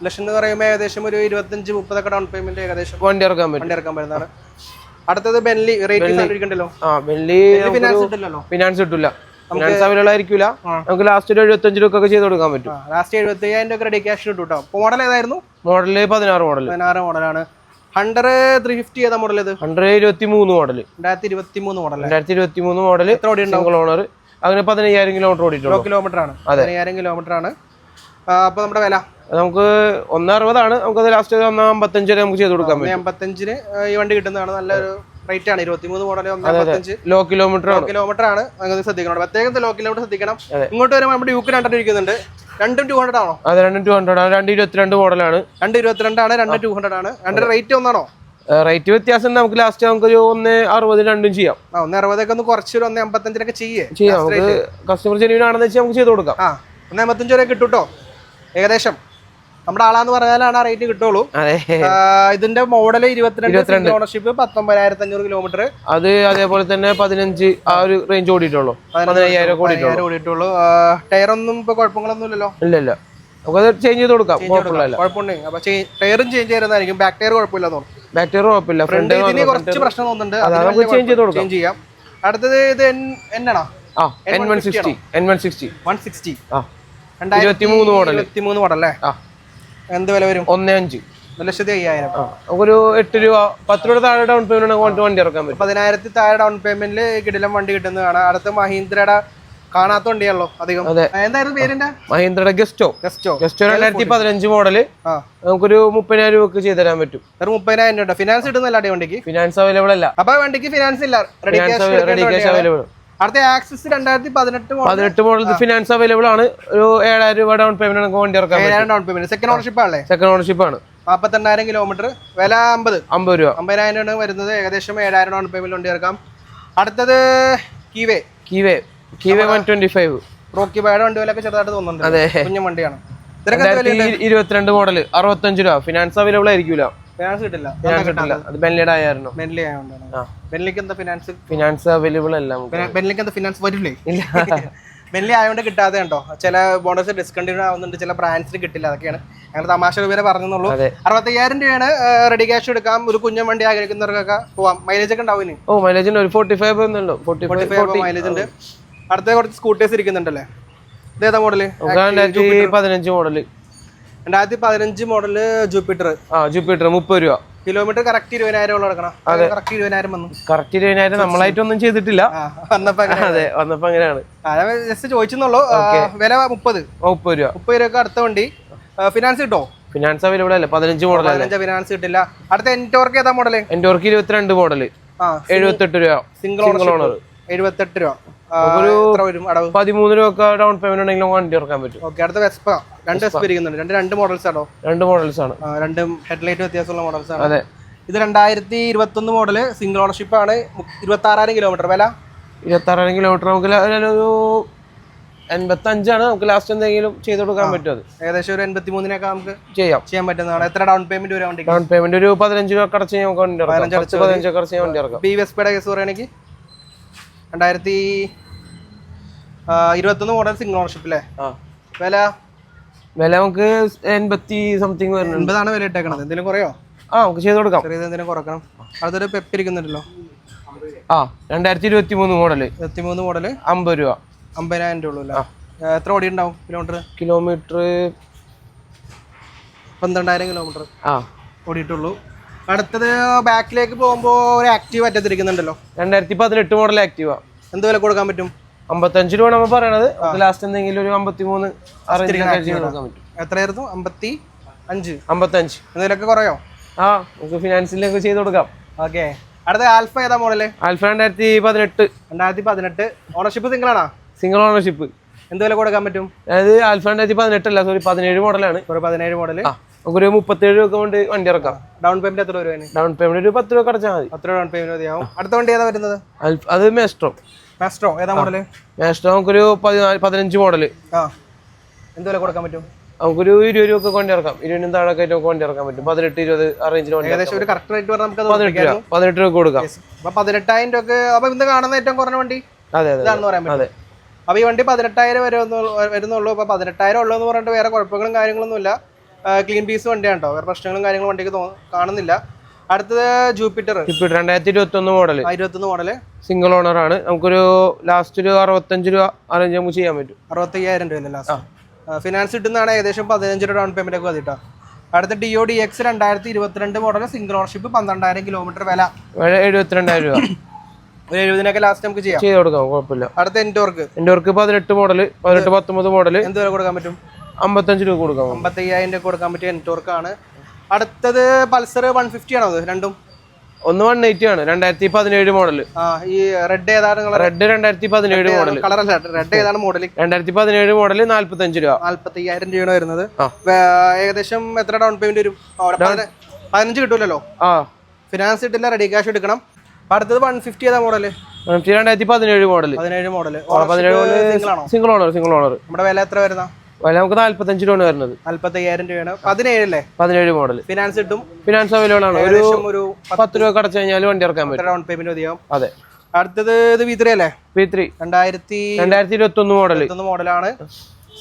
ലക്ഷം എന്ന് പറയുമ്പോൾ ഏകദേശം ഒരു 25-30 ഒക്കെ ഡൗൺ പേയ്മെന്റ് ഏകദേശം വണ്ടി ഇറക്കാൻ വരുന്നതാണ്. അടുത്തത് ബെൻലി റേറ്റ് ആ ബെൻലി ഫിനാൻസ് കിട്ടില്ല, ഫിനാൻസ് അവൈലബിൾ ആയിരിക്കില്ല. നമുക്ക് ലാസ്റ്റ് ഒരു 75 രൂപ ഒക്കെ ചെയ്ത് കൊടുക്കാൻ പറ്റും. ലാസ്റ്റ് 75,000 രൂപ റെഡി ക്യാഷ് കിട്ടും കേട്ടോ. മോഡൽ ഏതായിരുന്നു? മോഡല് 16 മോഡലാണ്. ഹണ്ടർ 350 ഏതാ മോഡൽ? ഇത് 123 മോഡൽ, 2023 മോഡൽ, സിംഗിൾ ഓണർ. അങ്ങനെ 15,000 കിലോമീറ്റർ ഓടിയിട്ടുള്ളൂ. കിലോമീറ്റർ ആണ്, 15,000 കിലോമീറ്റർ ആണ്. അപ്പൊ നമ്മുടെ വില നമുക്ക് 160 ആണ്. നമുക്ക് ലാസ്റ്റ് 155 വരെ നമുക്ക് ചെയ്ത് കൊടുക്കാൻ പറ്റും. 155 ഈ വണ്ടി കിട്ടുന്നതാണ്. നല്ലൊരു റേറ്റ് ആണ്. 23 മോഡൽ 155 ലോ കിലോമീറ്റർ ആണ്. അങ്ങനെ ശ്രദ്ധിക്കണം, പ്രത്യേകം ലോ കിലോമീറ്റർ ശ്രദ്ധിക്കണം. ഇങ്ങോട്ട് വരുമ്പോൾ നമ്മുടെ യൂക്ക് 200 ഇരിക്കുന്നുണ്ട്. രണ്ടും 200 ആണോ? അതെ, രണ്ടും 200 ആണ്. 222 മോഡലാണ്. 222 ആണ്, 200 ആണ്. രണ്ടിന്റെ റേറ്റ് ഒന്നാണോ? റേറ്റ് വ്യത്യാസം നമുക്ക് ലാസ്റ്റ് നമുക്കൊരു 160 രണ്ടും ചെയ്യാം. 160 ഒന്ന് കുറച്ചൊരു 155 ചെയ്യാം. നമുക്ക് കസ്റ്റമർ ജെന്യൂൻ ആണെന്ന് വെച്ചാൽ നമുക്ക് ചെയ്ത് കൊടുക്കാം. 155 വരെ കിട്ടും കേട്ടോ. ഏകദേശം നമ്മുടെ ആളാന്ന് പറഞ്ഞാലാണ് ആ റേറ്റ് കിട്ടുള്ളൂ. ഇതിന്റെ മോഡൽ 22 ഓണർഷിപ്പ്, 19,500 കിലോമീറ്റർ. അത് അതേപോലെ തന്നെ 15 ആ ഒരു റേഞ്ച് ഓടിയിട്ടുള്ളൂ. 15,000 ഓടിയിട്ടുള്ളൂ. ടയർ ഒന്നും ഇപ്പൊ കുഴപ്പങ്ങളൊന്നും ഇല്ലല്ലോ? ഇല്ല, നമുക്കത് ചേഞ്ച് ചെയ്ത് കൊടുക്കാം. കുഴപ്പമുണ്ടെങ്കിൽ അപ്പൊ ടയറും ചേഞ്ച് ചെയ്യുന്നതായിരിക്കും. ബാക്ക് ടയർ കുഴപ്പമില്ല തോന്നുന്നു. ബാക്ക് ടയർ കുഴപ്പമില്ല. ഫ്രണ്ട് കുറച്ച് പ്രശ്നം തോന്നുന്നുണ്ട്, ചേഞ്ച് ചെയ്യാം. അടുത്തത് ഇത് എന്നാണോ? N160. 160 23 മോഡൽ അല്ലേ? എന്ത് വില വരും? 1.5. 1,05,000. ഒരു 8 രൂപ 10 രൂപ താഴെ ഡൗൺ പേയ്മെന്റ് വണ്ടി ഇറക്കാൻ പറ്റും. 10,000 താഴെ ഡൗൺ പേയ്മെന്റിൽ കിടിലം വണ്ടി കിട്ടുന്നതാണ്. അടുത്ത മഹീന്ദ്രയുടെ കാണാത്ത വണ്ടിയാണല്ലോ അധികം. എന്തായിരുന്നു പേരിന്റെ? മഹീന്ദ്രയുടെ ഗസ്റ്റോ 2015 മോഡല്. നമുക്കൊരു 30,000 രൂപക്ക് ചെയ്ത് തരാൻ പറ്റും. 30,000 രൂപ ഫിനാൻസ് കിട്ടുന്നില്ല വണ്ടിക്ക്? ഫിനാൻസ് അവൈലബിൾ അല്ല. അപ്പൊ വണ്ടിക്ക് ഫിനാൻസ് ഇല്ല, റെഡി ക്യാഷ് അവൈലബിൾ. അടുത്ത ആക്സിസ് 2018 മോഡൽ ഫിനാൻസ് അവൈലബിൾ ആണ്. ഒരു 7,000 രൂപ ഡൗൺ പേയ്മെന്റ് വണ്ടി ഇറക്കാൻ പറ്റും. Down payment. സെക്കൻഡ് ഓണർഷിപ്പ് ആണല്ലേ? സെക്കൻഡ് ഓണർഷിപ്പ് ആണ്. 48,000 കിലോമീറ്റർ. വില 50 രൂപ. 50,000 ആണ് വരുന്നത്. ഏകദേശം 7,000 ഡൗൺ പേയ്മെന്റ് വണ്ടി ഇറക്കാം. അടുത്തത് കീവേ 125. റോക്കി ബൈയുടെ വണ്ടി വിലയൊക്കെ ചെറുതായിട്ട് തോന്നുന്നുണ്ട്. അതെ, കുഞ്ഞു വണ്ടിയാണ്. 22 മോഡൽ 65 രൂപ. ഫിനാൻസ് അവൈലബിൾ ആയിരിക്കില്ല. ഫിനാൻസ് കിട്ടില്ല. അത് ബെൻലിയുടെ ആയിരുന്നു. ബെൻലിക്ക് എന്താ ഫിനാൻസ്? ഫിനാൻസ് അവൈലബിൾ അല്ല. ബെൻലിക്ക് എന്താ ഫിനാൻസ് വരില്ലേ? ബെൻലി ആയതുകൊണ്ട് കിട്ടാതെ ഉണ്ടോ? ചില മോഡൽസ് ഡിസ്കണ്ടിന്യൂ ആവുന്നുണ്ട്, ചില ബ്രാൻഡ്സിന് കിട്ടില്ല. അതൊക്കെയാണ് ഞങ്ങൾ തമാശ രൂപയെ പറഞ്ഞുള്ളൂ. 65,000 രൂപയാണ് റെഡി ക്യാഷ് എടുക്കാം. ഒരു കുഞ്ഞൻ വണ്ടി ആഗ്രഹിക്കുന്നവർക്കൊക്കെ പോവാം. മൈലേജ് ഒക്കെ ഉണ്ടാവും. മൈലേജ് ഒരു 45 മൈലേജ് ഉണ്ട്. അടുത്ത കുറച്ച് സ്കൂട്ടേഴ്സ് ഇരിക്കുന്നുണ്ടല്ലേ? ഇതേതാ model? 2015 model. 2015 model Jupiter. Jupiter 30 രൂപ. കിലോമീറ്റർ കറക്റ്റ് 20,000 എടുക്കണം. കറക്റ്റ് 20,000 വന്നു. കറക്റ്റ് 20,000 നമ്മളായിട്ടൊന്നും ചെയ്തിട്ടില്ല. വന്നപ്പോ അങ്ങനെയാണ്. ജസ്റ്റ് ചോദിച്ചെന്നുള്ളൂ. വില 30 രൂപ. അടുത്ത വണ്ടി ഫിനാൻസ് കിട്ടോ? ഫിനാൻസ് അവൈലബിൾ അല്ല. 15 മോഡൽ. ഫിനാൻസ് കിട്ടില്ല. അടുത്ത എൻടോർക്ക് ഏതാ മോഡല്? എൻടോർക്ക് 22 മോഡല്. 78 രൂപ. Single owner. 78 രൂപ. 13 രൂപ ഡൗൺ പേയ്മെന്റ് ഉണ്ടെങ്കിലും വണ്ടി ഇറക്കാൻ പറ്റും. അടുത്ത വെസ്പ. 2 വെസ്പ ഇരിക്കുന്നുണ്ട്. രണ്ട് മോഡൽസ് ആണോ? 2 മോഡൽസ് ആണ്. രണ്ടും ഹെഡ്ലൈറ്റ് വ്യത്യാസമുള്ള മോഡൽസ് ആണ്. അതെ. ഇത് 2021 മോഡല്. സിംഗിൾ ഓണർഷിപ്പ് ആണ്. 26,000 കിലോമീറ്റർ. വില 26,000 കിലോമീറ്റർ. നമുക്ക് ഒരു 85 ആണ്. നമുക്ക് ലാസ്റ്റ് എന്തെങ്കിലും ചെയ്ത് കൊടുക്കാൻ പറ്റും. അത് ഏകദേശം ഒരു 83,000 നമുക്ക് ചെയ്യാൻ പറ്റുന്നതാണ്. എത്ര ഡൗൺ പേയ്മെന്റ് വരാൻ വേണ്ടി? ഡൗൺ പേയ്മെന്റ് ഒരു 15 രൂപ അടച്ച് നമുക്ക് വണ്ടി ഇറക്കാം. 15 അടച്ച് വണ്ടി ഇറക്കാം. ബി വെസ്പയുടെ കേസ് പറയുകയാണെങ്കിൽ 2021 മോഡൽ സിംഗിൾ ഓണർഷിപ്പ് അല്ലേ? വില നമുക്ക് 80 സംതിങ് വരുന്നുണ്ട്. 80 വില ഇട്ടേക്കണത്. എന്തെങ്കിലും കുറയോ? നമുക്ക് ചെയ്ത് കൊടുക്കാം. ചെറിയത് എന്തെങ്കിലും കുറക്കണം. അടുത്തൊരു പെപ്പ് ഇരിക്കുന്നുണ്ടല്ലോ. 2023 മോഡല്. 23 മോഡല് 50 രൂപ. 50,000 രൂപ ഉള്ളൂ അല്ലേ? എത്ര ഓടി ഉണ്ടാവും കിലോമീറ്റർ? 12,000 കിലോമീറ്റർ ഓടിയിട്ടുള്ളൂ. അടുത്തത് ബാക്കിലേക്ക് പോകുമ്പോ ഒരു ആക്റ്റീവ് അറ്റത്തിരിക്കുന്നുണ്ടല്ലോ. 2018 model Activa. എന്ത് വില കൊടുക്കാൻ പറ്റും? 55 രൂപ നമ്മൾ പറയണത്. ലാസ്റ്റ് എന്തെങ്കിലും ഒരു 53 കൊടുക്കാൻ പറ്റും. എത്രയായിരുന്നു? 55. എന്തെങ്കിലുമൊക്കെ കുറയോ? നമുക്ക് ഫിനാൻസിലൊക്കെ ചെയ്ത് കൊടുക്കാം. ഓക്കെ. അടുത്ത ആൽഫ ഏതാ മോഡല്? ആൽഫ 2018. ഓണർഷിപ്പ് സിംഗിൾ ആണോ? Single ownership. എന്ത് വില കൊടുക്കാൻ പറ്റും? അതായത് ആൽഫ 2018 അല്ല, സോറി 17 മോഡലാണ്. 17 മോഡല്. നമുക്കൊരു 37 രൂപ കൊണ്ട് വണ്ടി ഇറക്കാം. ഡൗൺ പേയ്മെന്റ് എത്ര രൂപ? ഡൗൺ പേയ്മെന്റ് ഒരു 10 രൂപ അടച്ചാൽ മതി. 10 രൂപ ഡൗൺ പേയ്മെന്റ് മതിയാവും. അടുത്ത വണ്ടി ഏതാ വരുന്നത്? അത് മാസ്ട്രോ ഏതാ മോഡല്? മാസ്ട്രോ നമുക്കൊരു 15 മോഡല്. എന്ത് വില കൊടുക്കാൻ പറ്റും? നമുക്കൊരു 20 രൂപ കൊണ്ട് ഇറക്കാം. 20 താഴെ കൊണ്ട് ഇറക്കാൻ പറ്റും. 18-20 ആ റേഞ്ചിൽ ഏകദേശം ഒരു കറക്റ്റ് റേറ്റ് പറഞ്ഞാൽ നമുക്ക് 18 രൂപ കൊടുക്കാം. 18,000 രൂപ. അപ്പൊ ഇന്ന് കാണുന്ന ഏറ്റവും കുറഞ്ഞ വണ്ടി ഇതാണെന്ന് പറയാൻ പറ്റും. അപ്പൊ ഈ വണ്ടി 18,000 വരുന്നുള്ളൂ. അപ്പൊ 18,000 ഉള്ളൂ എന്ന് പറഞ്ഞിട്ട് വേറെ കുഴപ്പങ്ങളും കാര്യങ്ങളൊന്നും ഇല്ല. ക്ലീൻ പീസ് വണ്ടിയാണ് കേട്ടോ. വേറെ പ്രശ്നങ്ങളും കാര്യങ്ങളും വണ്ടിക്ക് കാണുന്നില്ല. അടുത്തത് Jupiter 2021 model 21 model single owner ആണ്. നമുക്കൊരു ലാസ്റ്റ് ഒരു 65 രൂപ അറേഞ്ച് നമുക്ക് ചെയ്യാൻ പറ്റും. 65,000 രൂപ ലാസ്റ്റ് ഫിനാൻസ് കിട്ടുന്നതാണ്. ഏകദേശം 15 രൂപ ഡൗൺ പേയ്മെന്റ് ഒക്കെ മതിട്ടോ. അടുത്ത DODX 2022 model single ownership 12,000 kilometre വില 72,000 രൂപ. ഒരു 70 ലാസ്റ്റ് നമുക്ക് ചെയ്യാം, ചെയ്ത് കൊടുക്കാം, കുഴപ്പമില്ല. അടുത്ത എൻടോർക്ക് 18 മോഡൽ 18-19 മോഡൽ എന്ത് വില കൊടുക്കാൻ പറ്റും? 55 രൂപ കൊടുക്കാം. 55,000 രൂപ കൊടുക്കാൻ പറ്റിയ എൻടോർക്ക് ആണ്. അടുത്തത് പൾസർ 150 ആണോ? അത് രണ്ടും ഒന്ന് 180 ആണ്. 2017 മോഡൽ. ഈ റെഡ് ഏതാണ്? Red 2017 model. കളറല്ല, റെഡ് ഏതാണ് മോഡൽ? 2017 മോഡൽ 45 രൂപ. 45,000 രൂപയാണ് വരുന്നത്. ഏകദേശം എത്ര ഡൗൺ പേയ്മെന്റ് വരും? 15 കിട്ടൂലല്ലോ. ഫിനാൻസ് കിട്ടില്ല, റെഡി ക്യാഷ് എടുക്കണം. അടുത്തത് 150 ഏതാ model? 2017 model. 17 model single owner. നമ്മുടെ വില എത്ര വരുന്ന? വില നമുക്ക് 45 രൂപയാണ് വരുന്നത്. 45,000 രൂപയാണ്. 17 അല്ലേ? 17 മോഡൽ. ഫിനാൻസ് കിട്ടും. ഫിനാൻസ് അവൈലബിൾ ആണ്. ഒരു 10 രൂപ അടച്ചു കഴിഞ്ഞാൽ വണ്ടി ഇറക്കാൻ പറ്റും. ഡൗൺ പേയ്മെന്റ് മതിയാവും. അതെ. അടുത്തത് ഇത് V3 അല്ലേ? V3 2021 മോഡലാണ്.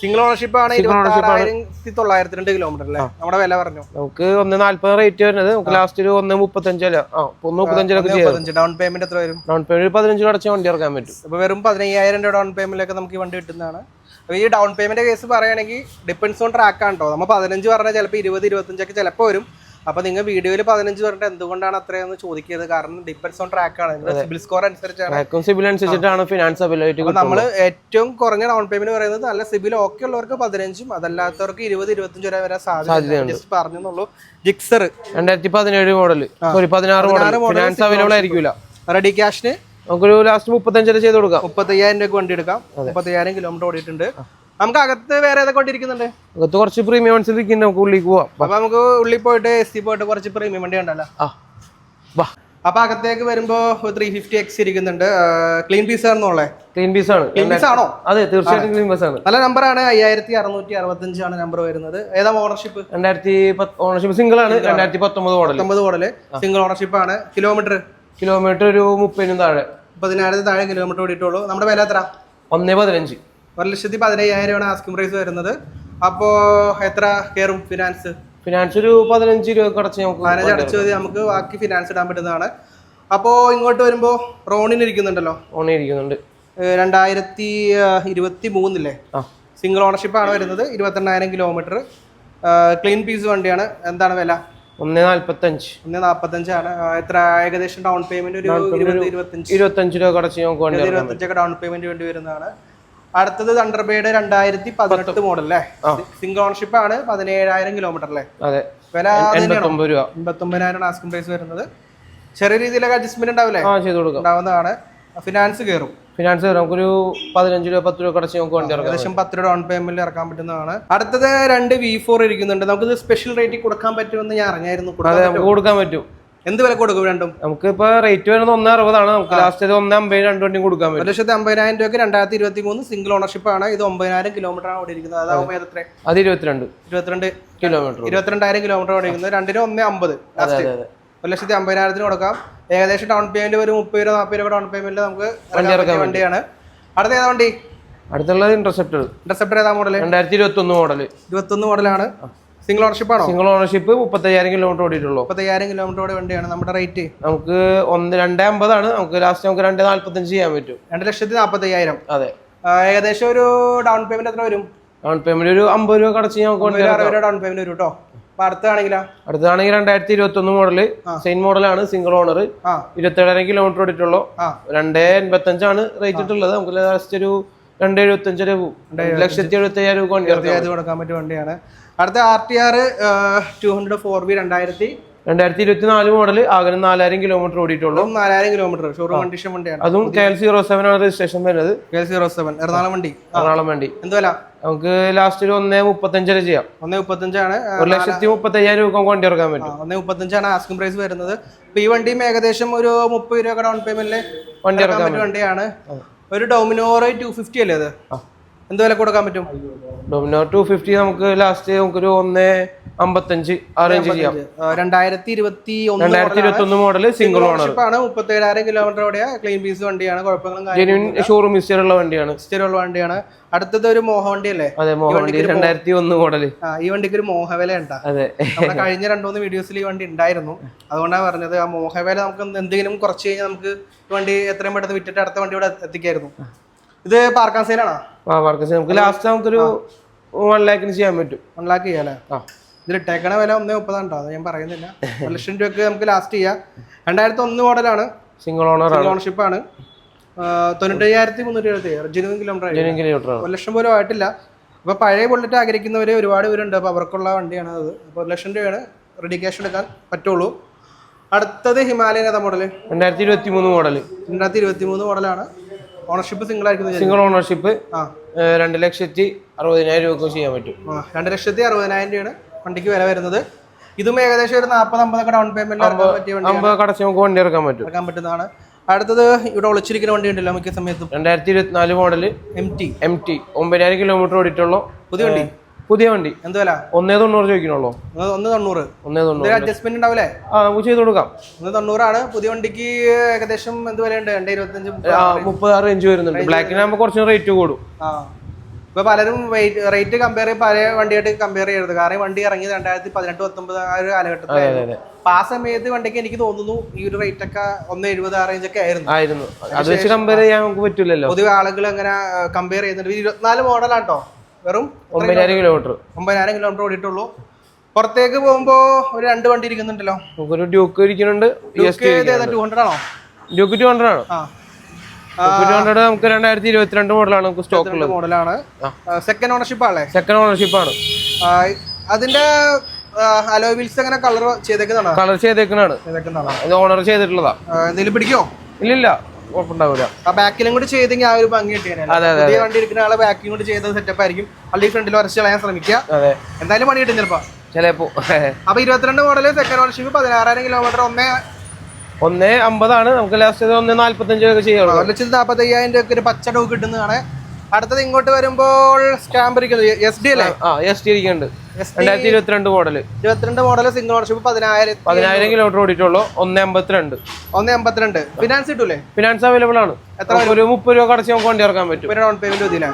സിംഗിൾ ഓണർഷിപ്പ് ആണ്. 26,902 കിലോമീറ്റർ അല്ലേ? നമ്മുടെ വില പറഞ്ഞു നമുക്ക് 140 റേറ്റ് വരുന്നത്. നമുക്ക് ലാസ്റ്റ് ഒരു 135 അല്ല 135 ഡൗൺ പേയ്മെന്റ് എത്ര വരും? ഡൗൺ പേയ്മെന്റ് 15 രൂപ അടച്ച് വണ്ടി ഇറക്കാൻ പറ്റും. അപ്പൊ വെറും 15,000 രൂപ ഡൗൺ പേയ്മെന്റിലൊക്കെ നമുക്ക് ഈ വണ്ടി കിട്ടുന്നതാണ്. ഈ ഡൗൺ പേയ്മെന്റ് കേസ് പറയുകയാണെങ്കിൽ ഡിപ്പെൻസ് ഓൺ ട്രാക്ക് ആണ് കേട്ടോ. നമ്മൾ 15 പറഞ്ഞാൽ ചിലപ്പോൾ 20-25 ഒക്കെ ചിലപ്പോൾ വരും. അപ്പൊ നിങ്ങൾ വീഡിയോയിൽ 15 പറഞ്ഞിട്ട് എന്തുകൊണ്ടാണ് അത്രയെന്ന് ചോദിക്കുന്നത്? കാരണം ഡിപ്പെൻസ് ഓൺ ട്രാക്ക് ആണ്. സിബിൽ സ്കോർ അനുസരിച്ചാണ് ഫിനാൻസ് അവൈലബിലിറ്റി. നമ്മൾ ഏറ്റവും കുറഞ്ഞ ഡൗൺ പേയ്മെന്റ് പറയുന്നത് നല്ല സിബിൽ ഓക്കെ ഉള്ളവർക്ക് 15, അതല്ലാത്തവർക്ക് 20-25 വരെ വരാൻ സാധ്യത പറഞ്ഞുള്ളൂ. Gixxer 2017 model 16 model finance available ആയിരിക്കില്ല. റെഡി ക്യാഷിന് നമുക്കൊരു ലാസ്റ്റ് 35 വരെ ചെയ്ത് കൊടുക്കാം. 35,000 രൂപ വണ്ടി എടുക്കാം. 35,000 കിലോമീറ്റർ ഓടിയിട്ടുണ്ട്. നമുക്ക് അകത്ത് വേറെ ഏതൊക്കെ വണ്ടി ഇരിക്കുന്നുണ്ട്? അകത്ത് കുറച്ച് പ്രീമിയം വണ്ടി ഇരിക്കുന്നുണ്ട്. നമുക്ക് ഉള്ളിലേക്ക് പോവാം. അപ്പൊ നമുക്ക് ഉള്ളിൽ പോയിട്ട് SC പോയിട്ട് കുറച്ച് പ്രീമിയം വണ്ടി ഉണ്ടല്ലോ. അപ്പൊ അകത്തേക്ക് വരുമ്പോ 350X ഇരിക്കുന്നുണ്ട്. ക്ലീൻ പീസ് ആണെന്നുള്ളേ? ക്ലീൻ പീസ് ആണ്. ആണോ? അതെ, തീർച്ചയായിട്ടും ക്ലീൻ പീസ് ആണ്. നല്ല നമ്പറാണ്. 5665 ആണ് നമ്പർ വരുന്നത്. ഏതാ ഓണർഷിപ്പ്? 2010 ഓണർഷിപ്പ് സിംഗിൾ ആണ്. 2019 മോഡല് സിംഗിൾ ഓണർഷിപ്പ് ആണ്. കിലോമീറ്റർ ഒരു 30 താഴെ 30,000 താഴെ കിലോമീറ്റർ ഓടിയിട്ടുള്ളൂ. നമ്മുടെ വില എത്ര? 1.15. 1,15,000 ആണ് ആസ്കിംഗ് പ്രൈസ് വരുന്നത്. അപ്പോ എത്ര കയറും ഫിനാൻസ്? ഫിനാൻസ് ഒരു 15 രൂപ അടച്ച് 15 അടച്ചു മതി. നമുക്ക് ബാക്കി ഫിനാൻസ് ഇടാൻ പറ്റുന്നതാണ്. അപ്പോ ഇങ്ങോട്ട് വരുമ്പോ റോണിന് ഇരിക്കുന്നുണ്ടല്ലോ. 2023 സിംഗിൾ ഓണർഷിപ്പ് ആണ് വരുന്നത്. 22,000 കിലോമീറ്റർ. ക്ലീൻ പീസ് വണ്ടിയാണ്. എന്താണ് വില? 1.45 ആണ്. എത്ര ഏകദേശം ഡൗൺ പേയ്മെന്റ്? ഒരു 25 രൂപ അടച്ച് 25 ഡൗൺ പേയ്മെന്റ് വേണ്ടി വരുന്നതാണ്. അടുത്തത് തണ്ടർബേർഡ് 2018 മോഡൽ അല്ലേ? സിംഗിൾ ഓണർഷിപ്പ് ആണ്. 17,000 കിലോമീറ്റർ അല്ലേ? വില 89,000 ആസ്കിംഗ് പ്രൈസ് വരുന്നത്. ചെറിയ രീതിയിലൊക്കെ അഡ്ജസ്റ്റ്മെന്റ് ഉണ്ടാവില്ലേ? ഉണ്ടാവുന്നതാണ്. ഫിനാൻസ് കയറും. നമുക്കൊരു 15 രൂപ 10 രൂപ അടച്ച് നമുക്ക് വണ്ടി ഇറക്കാം. ഏകദേശം 10 രൂപ ഡൗൺ പേയ്മെന്റിൽ ഇറക്കാൻ പറ്റുന്നതാണ്. അടുത്തത് 2 V4 ഇരിക്കുന്നുണ്ട്. നമുക്കിത് സ്പെഷ്യൽ റേറ്റിൽ കൊടുക്കാൻ പറ്റുമെന്ന് ഞാൻ അറിഞ്ഞായിരുന്നു. കൊടുക്കാൻ പറ്റും. എന്ത് വില കൊടുക്കും രണ്ടും? നമുക്ക് ഇപ്പൊ റേറ്റ് വരുന്നത് 1.60 ആണ്. നമുക്ക് ലാസ്റ്റ് 1.50 രണ്ട് വണ്ടിയും കൊടുക്കാൻ പറ്റും. 1,50,000 രൂപയ്ക്ക് 2023 സിംഗിൾ ഓണർഷിപ്പ് ആണ്. ഇത് 9,000 കിലോമീറ്റർ ആണ് ഓടിയിരിക്കുന്നത്. അതാവുമ്പോൾ അത് 22 കിലോമീറ്റർ 22,000 കിലോമീറ്റർ ഓടിയിരിക്കുന്നത്. രണ്ടിനും 1.50. 1,50,000 കൊടുക്കാം. ഏകദേശം ഡൗൺ പേയ്മെന്റ് ഒരു 30 രൂപ 40 രൂപ ഡൗൺ പേയ്മെന്റ് നമുക്ക് വണ്ടിയാണ്. അടുത്ത ഏതാ വണ്ടി? അടുത്തുള്ളത് ഇന്റർസെപ്റ്റർ ഏതാ മോഡൽ? 2021 മോഡലാണ്. സിംഗിൾ ഓണർഷിപ്പ് ആണോ? സിംഗിൾ ഓണർഷിപ്പ് 30,000 കിലോമീറ്റർ ഓടിയിട്ടുള്ളൂ. 30,000 കിലോമീറ്റർ ഓടി വണ്ടിയാണ്. നമ്മുടെ റേറ്റ് നമുക്ക് 2.50 ആണ്. നമുക്ക് ലാസ്റ്റ് നമുക്ക് 2.45 ചെയ്യാൻ പറ്റും. 2,40,000. അതെ. ഏകദേശം ഒരു ഡൗൺ പേയ്മെന്റ് എത്ര വരും? ഡൗൺ പേയ്മെന്റ് ഒരു 50 രൂപ അടച്ച് നമുക്ക് 60 രൂപ ഡൗൺ പേയ്മെന്റ് വരും കേട്ടോ. അടുത്താണെങ്കിൽ 2021 മോഡല് സെയിം മോഡലാണ്. സിംഗിൾ ഓണർ 27,000 കിലോമീറ്റർ ഓടിയിട്ടുള്ളൂ. 2.85 ആണ് റേറ്റ് ഇട്ടുള്ളത്. നമുക്ക് ലാസ്റ്റ് ഒരു 2.75 രൂപ 1,70,000 രൂപ വണ്ടി കൊടുക്കാൻ പറ്റിയ വണ്ടിയാണ്. അടുത്ത RTR 200 4V 2024 മോഡൽ. ആകെ 4,000 കിലോമീറ്റർ ഓടിയിട്ടുള്ളൂ. 4,000 കിലോമീറ്റർ ഷോറൂം കണ്ടീഷൻ വണ്ടിയാണ്. അതും KL07 ആണ് രജിസ്ട്രേഷൻ വരുന്നത്. KL07 എറണാകുളം വണ്ടി. എന്ത് വില? നമുക്ക് ലാസ്റ്റ് ഒരു 1.35 വരെ ചെയ്യാം. 1.35 ആണ്. 1,35,000 രൂപ വണ്ടി ഇറക്കാൻ പറ്റും. 1.35 ആണ് ആസ്കിംഗ് പ്രൈസ് വരുന്നത്. ഇപ്പൊ ഈ വണ്ടിയും ഏകദേശം ഒരു 30 രൂപ ഡൗൺ പേയ്മെന്റിൽ വണ്ടി ഇറക്കാൻ പറ്റിയ വണ്ടിയാണ്. ഒരു ഡൊമിനോർ 250 അല്ലേ? അത് എന്ത് വില കൊടുക്കാൻ പറ്റും? ഡൊമിനോർ 250 നമുക്ക് ലാസ്റ്റ് നമുക്കൊരു 1.55 അറേഞ്ച് ചെയ്യാം. 2021 മോഡൽ സിംഗിൾ ഓണർ ആണ്. 37,000 കിലോമീറ്റർ ഓടിയ ക്ലീൻ പീസ് വണ്ടിയാണ്. കുഴപ്പങ്ങളും ജെന്യൂൻ ഷോറൂം ഹിസ്റ്ററി ഉള്ള വണ്ടിയാണ്. വണ്ടിയാണ്. അടുത്തത് ഒരു മോഹ വണ്ടി അല്ലേ? അതെ, മോഹ വണ്ടി 2001 മോഡൽ. ഈ വണ്ടിക്ക് ഒരു മോഹവില ഉണ്ടാ. അതെ, നമ്മുടെ കഴിഞ്ഞ 2-3 വീഡിയോസിൽ ഈ വണ്ടി ഉണ്ടായിരുന്നു. അതുകൊണ്ടാണ് പറഞ്ഞത് ആ മോഹവില നമുക്ക് എന്തെങ്കിലും കുറച്ച് കഴിഞ്ഞാൽ നമുക്ക് ഈ വണ്ടി എത്രയും പെട്ടെന്ന് വിറ്റിട്ട് അടുത്ത വണ്ടി ഇവിടെ എത്തിക്കായിരുന്നു. ഇത് പാർക്കാൻ സെയിലാണോ? നമുക്ക് ലാസ്റ്റ് നമുക്കൊരു 1 lakhന് ചെയ്യാൻ പറ്റും. 1 lakh ചെയ്യാല്ലേ? ഇതിൽ ഇട്ടേക്കണ വില 1.30 ഉണ്ടോ? അത് ഞാൻ പറയുന്നില്ല. 1 ലക്ഷം രൂപയ്ക്ക് നമുക്ക് ലാസ്റ്റ് ചെയ്യാം. 2001 മോഡലാണ്. സിംഗിൾ ഓണർഷിപ്പ് ആണ്. 95,370 ജെന്യൂൻ കിലോമീറ്റർ. 1 ലക്ഷം പോലും ആയിട്ടില്ല. അപ്പൊ പഴയ ബുള്ളറ്റ് ആഗ്രഹിക്കുന്നവര് ഒരുപാട് പേരുണ്ട്. അപ്പൊ അവർക്കുള്ള വണ്ടിയാണ് അത്. അപ്പോൾ 1 ലക്ഷം രൂപയാണ് റെഡി ക്യാഷ് എടുക്കാൻ പറ്റുള്ളൂ. അടുത്തത് ഹിമാലയൻ ഏതാ മോഡല്? 2023 മോഡൽ. 2023 മോഡലാണ്. ഓണർഷിപ്പ് സിംഗിൾ ആയിരിക്കും. സിംഗിൾ ഓണർഷിപ്പ് 2,60,000 രൂപ ചെയ്യാൻ പറ്റും. 2,60,000 രൂപയാണ് വണ്ടിക്ക് വില വരുന്നത്. ഇതും ഏകദേശം ഒരു 40-50 ഡൗൺ പേയ്മെന്റ് വണ്ടി ഇറക്കാൻ പറ്റുന്നതാണ്. അടുത്തത് ഇവിടെ ഒളിച്ചിരിക്കുന്ന വണ്ടി ഉണ്ടല്ലോ മിക്ക സമയത്തും. 2024 മോഡല് MT 9,000 കിലോമീറ്റർ ഓടിയിട്ടുള്ളൂ. പുതിയ വണ്ടി. എന്ത് വില? 1.90 ചോദിക്കണുള്ളൂ. 1.90. അഡ്ജസ്റ്റ്മെന്റ് ഉണ്ടാവില്ലേ? നമുക്ക് ചെയ്ത് കൊടുക്കാം. 1.90 പുതിയ വണ്ടിക്ക്. ഏകദേശം എന്ത് വിലയുണ്ട്? 2.25-30 റേഞ്ച് വരുന്നുണ്ട്. ബ്ലാക്കിനാകുമ്പോൾ കുറച്ച് റേറ്റ് കൂടും. ഇപ്പൊ പലരും റേറ്റ് കമ്പയർ പഴയ വണ്ടിയായിട്ട് കമ്പയർ ചെയ്യരുത്. കാരണം വണ്ടി ഇറങ്ങിയത് 2018-19 ആ ഒരു കാലഘട്ടത്തിലായിരുന്നു. അപ്പൊ ആ സമയത്ത് വണ്ടിക്ക് എനിക്ക് തോന്നുന്നു ഈ ഒരു റേറ്റ് ഒക്കെ 1.70 ആ റേഞ്ച് ഒക്കെ ആയിരുന്നു. അത് വെച്ച് കമ്പയർ ചെയ്യാൻ നമുക്ക് പറ്റില്ലല്ലോ. പൊതുവെ ആളുകൾ അങ്ങനെ കമ്പയർ ചെയ്യുന്നുണ്ട്. 24 മോഡലാണ് കേട്ടോ. വെറും 9,000 കിലോമീറ്റർ ഓടിയിട്ടുള്ളൂ. പുറത്തേക്ക് പോകുമ്പോ ഒരു 2 വണ്ടി ഇരിക്കുന്നുണ്ടല്ലോ. നമുക്കൊരു ഡ്യൂക്ക് ഇരിക്കുന്നുണ്ട്. 200 ആണോ? ഡ്യൂക്ക് 200 ആണ്. 200 നമുക്ക് 2022 മോഡലാണ് നമുക്ക് സ്റ്റോക്ക് ഉള്ളത്. മോഡലാണ്. സെക്കൻഡ് ഓണർഷിപ്പ് ആണ്. അതിന്റെ അലോയ് വീൽസ് അങ്ങനെ കളർ ചെയ്തേക്കുന്നതാണ്. ഓണർ ചെയ്തിട്ടുള്ളതാ. എന്തെങ്കിലും പിടിക്കോ? ഇല്ലില്ല, കുഴപ്പമുണ്ടാവില്ല. ആ ബാക്കിലും കൂടി ചെയ്തെങ്കിൽ ആ ഒരു ഭംഗി കിട്ടിയാൽ പുതിയ വണ്ടി എടുക്കുന്ന ആളെ ബാക്കിലും കൂടി ചെയ്ത സെറ്റപ്പ് ആയിരിക്കും. അല്ലെങ്കിൽ ഫ്രണ്ടിൽ വരച്ച് കളയാൻ ശ്രമിക്കുക. എന്തായാലും പണി കിട്ടും ചിലപ്പോ. അപ്പൊ 22 മോഡല് സെക്കൻഡ് ഓണർഷിപ്പ് 16,000 കിലോമീറ്റർ 1.50 ആണ്. നമുക്ക് ലാസ്റ്റ് 1.45 ഒക്കെ ചെയ്യാം. 1,45,000 രൂപ ഒരു പച്ച ഡോഗ് കിട്ടുന്നതാണ്. അടുത്തത് ഇങ്ങോട്ട് വരുമ്പോൾ സ്റ്റാമ്പ് ഇരിക്കുന്നത് SD അല്ലേ? SD ഇരിക്കുന്നുണ്ട്. 2022 model. 22 model single ownership 10,000 kilometre ഓടിയിട്ടുള്ളൂ. 1.52. ഫിനാൻസ് കിട്ടൂലേ? ഫിനാൻസ് അവൈലബിൾ ആണ്. എത്ര? ഒരു 30 രൂപ കടച്ച് നമുക്ക് വണ്ടി ഇറക്കാൻ പറ്റും. ഡൗൺ പേയ്മെന്റ് മതിയില്ല.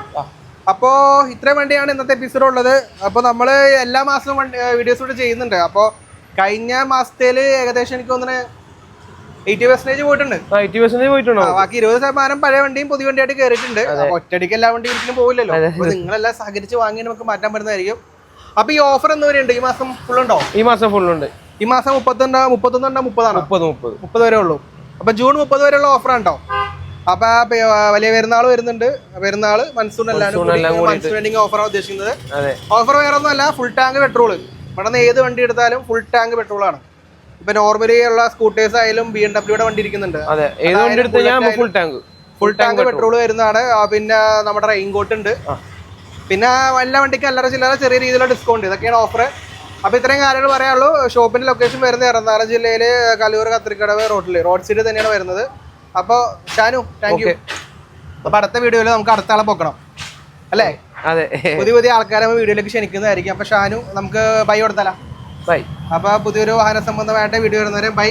അപ്പോ ഇത്രയും വണ്ടിയാണ് ഇന്നത്തെ എപ്പിസോഡ് ഉള്ളത്. അപ്പൊ നമ്മള് എല്ലാ മാസവും വീഡിയോസ് കൂടെ ചെയ്യുന്നുണ്ട്. അപ്പൊ കഴിഞ്ഞ മാസത്തേല് ഏകദേശം എനിക്ക് തോന്നുന്നു 80% പോയിട്ടുണ്ട്. ബാക്കി 20% പഴയ വണ്ടിയും പുതിയ വണ്ടിയായിട്ട് കയറിയിട്ടുണ്ട്. ഒറ്റയടിക്ക് എല്ലാ വണ്ടിയും ഒരിക്കലും പോകില്ലല്ലോ. നിങ്ങളെല്ലാം സഹകരിച്ച് വാങ്ങി നമുക്ക് മാറ്റാൻ പറ്റുന്നതായിരിക്കും. അപ്പൊ ഈ ഓഫർ എന്ന് പറയുന്നുണ്ട്. ഈ മാസം ഫുൾ ഉണ്ടോ? ഈ മാസം ഫുൾ ഉണ്ട്. ഈ മാസം 30 വരെ ഉള്ളൂ. അപ്പൊ ജൂൺ 30 വരെയുള്ള ഓഫർ ഉണ്ടോ? അപ്പൊ വലിയ പെരുന്നാൾ വരുന്നുണ്ട്. പെരുന്നാള് മൺസൂൺ വെൻഡിങ് ഓഫറാണ് ഉദ്ദേശിക്കുന്നത്. ഓഫർ വേറെ ഒന്നുമല്ല, ഫുൾ ടാങ്ക് പെട്രോൾ. ഇവിടെ ഏത് വണ്ടി എടുത്താലും ഫുൾ ടാങ്ക് പെട്രോൾ ആണ്. ഇപ്പൊ നോർമലി ഉള്ള സ്കൂട്ടേഴ്സ് ആയാലും BMW വണ്ടി ഇരിക്കുന്നുണ്ട്. ഫുൾ ടാങ്ക് പെട്രോൾ വരുന്നതാണ്. പിന്നെ നമ്മുടെ റെയിൻകോട്ട് ഉണ്ട്. പിന്നെ എല്ലാ വണ്ടിക്കും അല്ലറ ചില്ലറ ചെറിയ രീതിയിലുള്ള ഡിസ്കൗണ്ട്. ഇതൊക്കെയാണ് ഓഫർ. അപ്പൊ ഇത്രയും കാര്യങ്ങൾ പറയാനുള്ളൂ. ഷോപ്പിന്റെ ലൊക്കേഷൻ വരുന്നത് എറണാകുളം ജില്ലയില് കലൂർ കത്രിക്കടവ് റോഡ് സൈഡ് തന്നെയാണ് വരുന്നത്. അപ്പൊ ഷാനു, താങ്ക് യു. അപ്പൊ അടുത്ത വീഡിയോയിൽ നമുക്ക് അടുത്ത ആളെ പൊക്കണം അല്ലേ? പുതിയ ആൾക്കാരെ വീഡിയോയിലേക്ക് ക്ഷണിക്കുന്നതായിരിക്കും. അപ്പൊ ഷാനു, നമുക്ക് ബൈ കൊടുത്താലോ? ബൈ. അപ്പൊ പുതിയൊരു വാഹന സംബന്ധമായിട്ട് വീഡിയോ വരുന്നവരെ ബൈ.